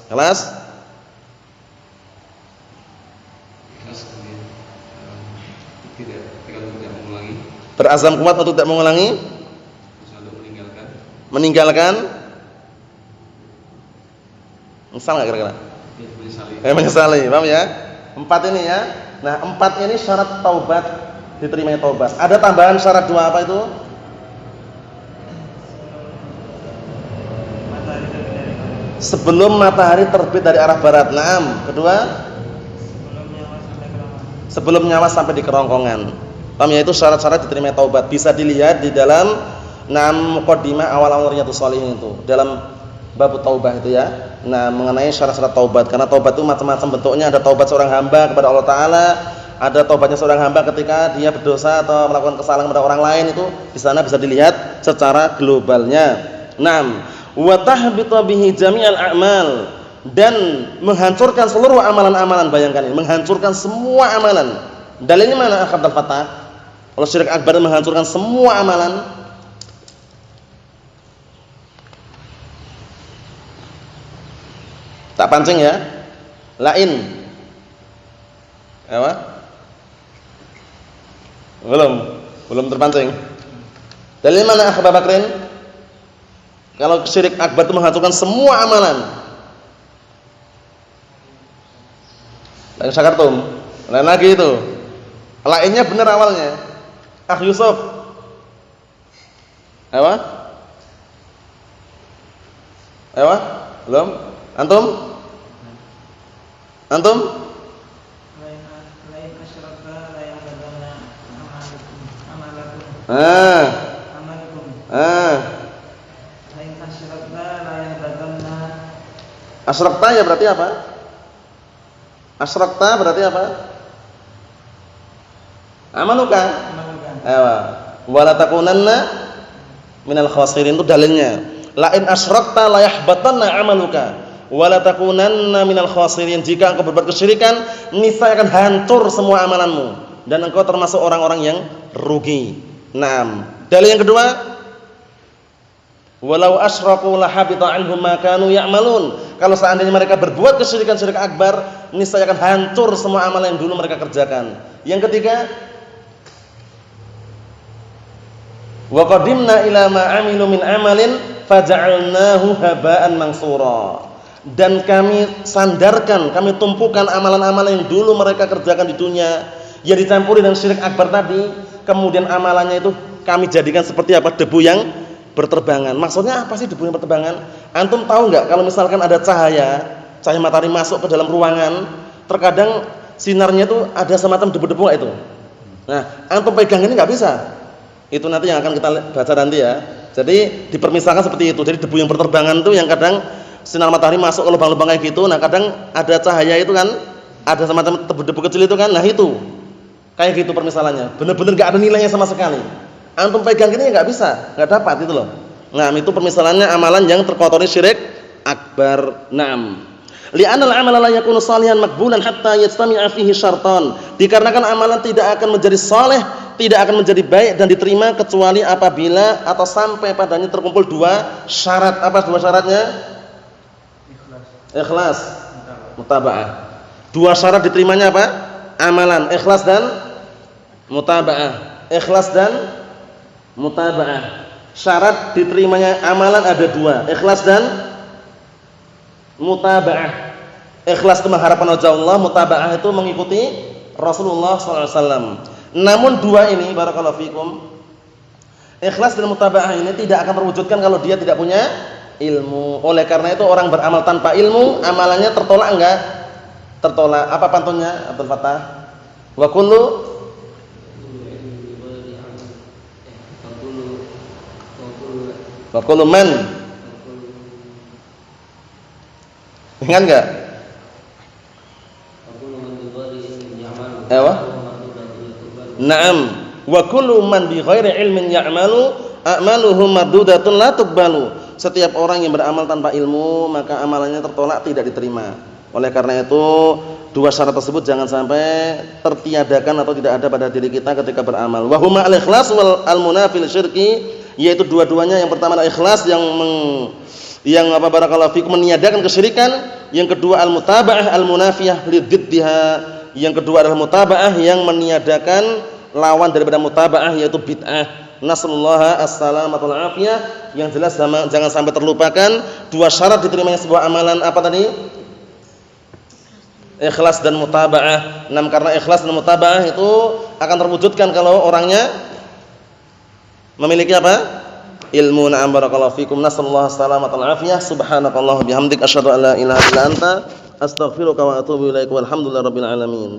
[SPEAKER 2] Kelas?
[SPEAKER 5] Tidak mengulangi.
[SPEAKER 2] Berazam kuat untuk tidak mengulangi. Meninggalkan. Menyesal nggak kira-kira? Menyesali, paham ya? 4 ini ya. Nah, 4 ini syarat taubat, diterimanya taubat. Ada tambahan syarat 2 apa itu? Sebelum matahari terbit dari arah barat. Naam. Kedua? Sebelum nyawa sampai di kerongkongan. Paham ya? Itu syarat-syarat diterimanya taubat. Bisa dilihat di dalam muqaddimah awal-awal Riyadhus Shalihin itu. Dalam bab taubah itu ya. Nah, mengenai syarat-syarat taubat, karena taubat itu macam-macam bentuknya. Ada taubat seorang hamba kepada Allah Taala, ada taubatnya seorang hamba ketika dia berdosa atau melakukan kesalahan kepada orang lain. Itu di sana bisa dilihat secara globalnya. Naam, wa tahbitu bihi jami'al a'mal, dan menghancurkan seluruh amalan-amalan. Bayangkan ini, menghancurkan semua amalan. Dalilnya mana Akh Abdul Fattah? Kalau syirik akbar menghancurkan semua amalan. Tak pancing ya. Lain. Apa? Belum terpancing. Dalil mana Akh Bakrin? Kalau syirik akbar itu menghancurkan semua amalan. Lain syakartum. Lain lagi itu. Lainnya benar awalnya. Akh Yusuf. Apa? Belum? Antum?
[SPEAKER 6] Lain asyrafa la yahdadanna amalakum. Lain asyrafa la yahdadanna.
[SPEAKER 2] Asyrakta ya berarti apa? Asyrakta berarti apa? Amaluka. Wala takunanna minal khasirin, itu dalilnya. Lain asyrakta la yahbatanna amaluka wala takunanna minal khasirin. Jika engkau berbuat kesyirikan, niscaya akan hancur semua amalanmu dan engkau termasuk orang-orang yang rugi. 6. Dalil yang kedua, Walau asyraku lahabita anhum ma kanu ya'malun. Kalau seandainya mereka berbuat kesyirikan syirik akbar, niscaya akan hancur semua amalan yang dulu mereka kerjakan. Yang ketiga, wa qadimna ila ma 'amilu min 'amalin faja'alnahu haba'an mansura. Dan kami sandarkan, kami tumpukan amalan-amalan yang dulu mereka kerjakan di dunia yang dicampuri dengan syirik akbar tadi, kemudian amalannya itu kami jadikan seperti apa? Debu yang berterbangan. Maksudnya apa sih debu yang berterbangan? Antum tahu enggak kalau misalkan ada cahaya matahari masuk ke dalam ruangan, terkadang sinarnya itu ada semacam debu-debu itu. Nah, antum pegang ini enggak bisa. Itu nanti yang akan kita baca nanti ya. Jadi dipermisalkan seperti itu. Jadi debu yang berterbangan itu yang kadang sinar matahari masuk ke lubang-lubang kayak gitu. Nah, kadang ada cahaya itu kan, ada semacam debu-debu kecil itu kan. Nah, itu. Kayak gitu permisalannya. Benar-benar enggak ada nilainya sama sekali. Antum pegang gini enggak bisa, enggak dapat itu loh. Nah, itu permisalannya amalan yang terkotori syirik akbar. Naam. Li'anna al-'amala la yakunu shalihan maqbulan hatta yastami'a fihi syartan. Dikarenakan amalan tidak akan menjadi saleh, tidak akan menjadi baik dan diterima kecuali apabila atau sampai padanya terkumpul dua syarat. Apa dua syaratnya? Ikhlas, mutaba'ah. Dua syarat diterimanya apa? Amalan, ikhlas dan mutaba'ah. Ikhlas dan mutaba'ah. Syarat diterimanya amalan ada dua, ikhlas dan mutaba'ah. Ikhlas itu mengharapkan wajah Allah, mutaba'ah itu mengikuti Rasulullah SAW. Namun dua ini, barakallahu fikum, ikhlas dan mutaba'ah ini tidak akan terwujudkan kalau dia tidak punya ilmu. Oleh karena itu orang beramal tanpa ilmu, amalannya tertolak enggak? Tertolak. Apa pantunnya Abdul Fattah? Wa kullu man. Ingat enggak? Ewa? Naam. Wa kullu man bi ghairi ilmin ya'malu a'maluhu mardudatun la tuqbalu. Setiap orang yang beramal tanpa ilmu, maka amalannya tertolak, tidak diterima. Oleh karena itu, dua syarat tersebut jangan sampai tertiadakan atau tidak ada pada diri kita ketika beramal. Wa huma al-ikhlas wal al-munafil syirki, yaitu dua-duanya. Yang pertama adalah ikhlas yang apa barakallahu fikum meniadakan kesyirikan, yang kedua al-mutaba'ah al-munafiyah lididdiha, yang kedua adalah mutaba'ah yang meniadakan lawan daripada mutaba'ah yaitu bid'ah. Nasallallahu as-salamata wal afiyah. Yang jelas jangan sampai terlupakan dua syarat diterimanya sebuah amalan. Apa tadi? Ikhlas dan mutaba'ah. Karena ikhlas dan mutaba'ah itu akan terwujudkan kalau orangnya memiliki apa? Ilmu. Na'am barakallahu fikum. Nasallahu as-salamata wal afiyah. Subhanakallah bihamdik asyhadu an la ilaha illa anta astaghfiruka wa atubu ilaika. Walhamdulillahirabbil alamin.